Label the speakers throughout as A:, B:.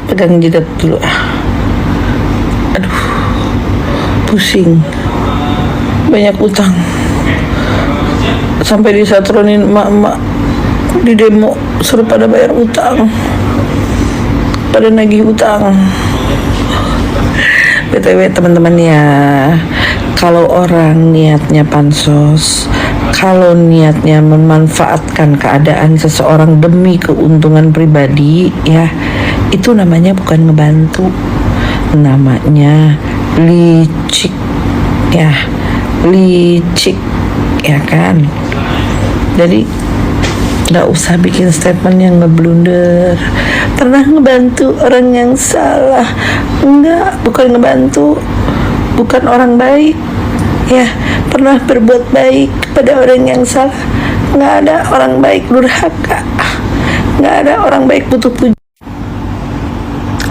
A: pegang jidat dulu. Aduh, pusing, banyak utang. Sampai disatronin emak-emak di demo, suruh pada bayar utang, pada nagih utang. BTW teman-teman ya, kalau orang niatnya pansos, kalau niatnya memanfaatkan keadaan seseorang demi keuntungan pribadi, ya itu namanya bukan ngebantu, namanya licik, ya licik, ya kan. Jadi nggak usah bikin statement yang ngeblunder. Pernah ngebantu orang yang salah? Enggak, bukan ngebantu, bukan orang baik. Ya, pernah berbuat baik kepada orang yang salah? Nggak ada orang baik durhaka, nggak ada orang baik butuh puji.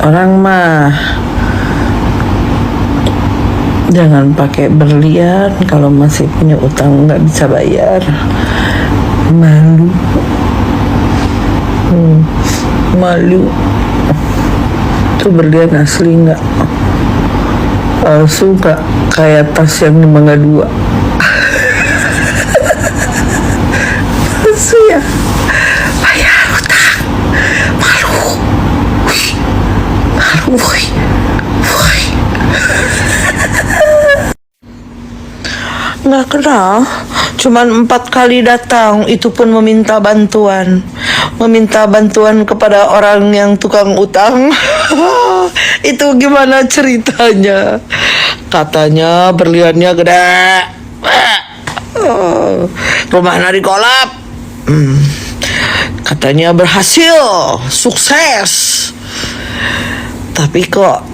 A: Orang mah jangan pakai berlian kalau masih punya utang nggak bisa bayar. Malu, malu. Itu berlian asli nggak? Palsu nggak? Kayak tas yang di Mangga 2. Palsu ya? Bayar utang. Malu. Wih. Malu, wih. Wih. Nggak kenal, cuman 4 kali datang, itu pun meminta bantuan kepada orang yang tukang utang. Itu gimana ceritanya? Katanya berliannya gede, rumah nari kolap, katanya berhasil, sukses, tapi kok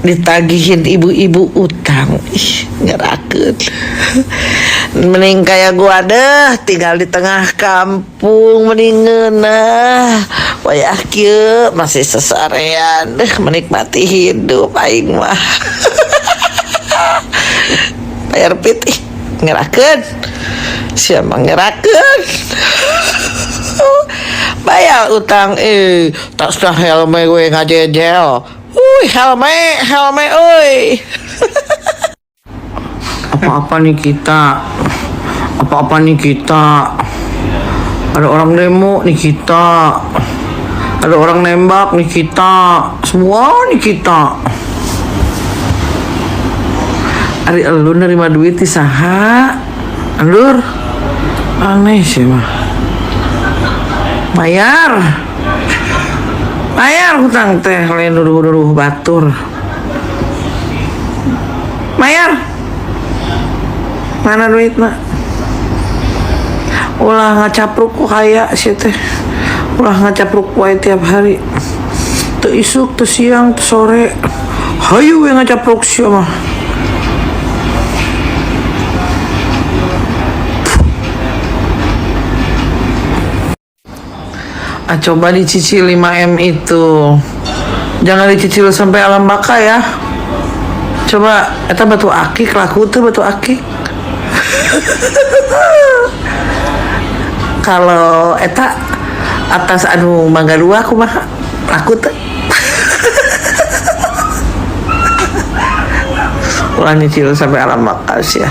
A: ditagihin ibu-ibu utang. Ih, ngerakeun. Mending kayak gua deh, tinggal di tengah kampung, mending ngeunah wayah kieu masih sesarean deh menikmati hidup aing mah. Bayar pit, ih, ngerakeun. Siapa ngerakeun? Bayar utang, tak sudah helme gue ngajejel. Helme, oi. Apa-apa nih kita? Ada orang demo nih kita. Ada orang nembak nih kita. Semua nih kita. Ari elu nerima duit di saha? Alur? Aneh sih mah. Bayar hutang teh, lain duruh batur. Bayar. Mana duit nak? Ulah ngacapruk ku kaya sih teh. Ulah ngacapruk wae tiap hari. Teu isuk, teu siang, teu sore. Hayu we ngacapruk sia mah. Coba dicicil 5M itu. Jangan dicicil sampai alam baka ya. Coba eta batu akik laku tuh batu akik. Kalau eta atas anu Mangga 2 kumaha laku teh. Ulah nyicil sampai alam baka ya.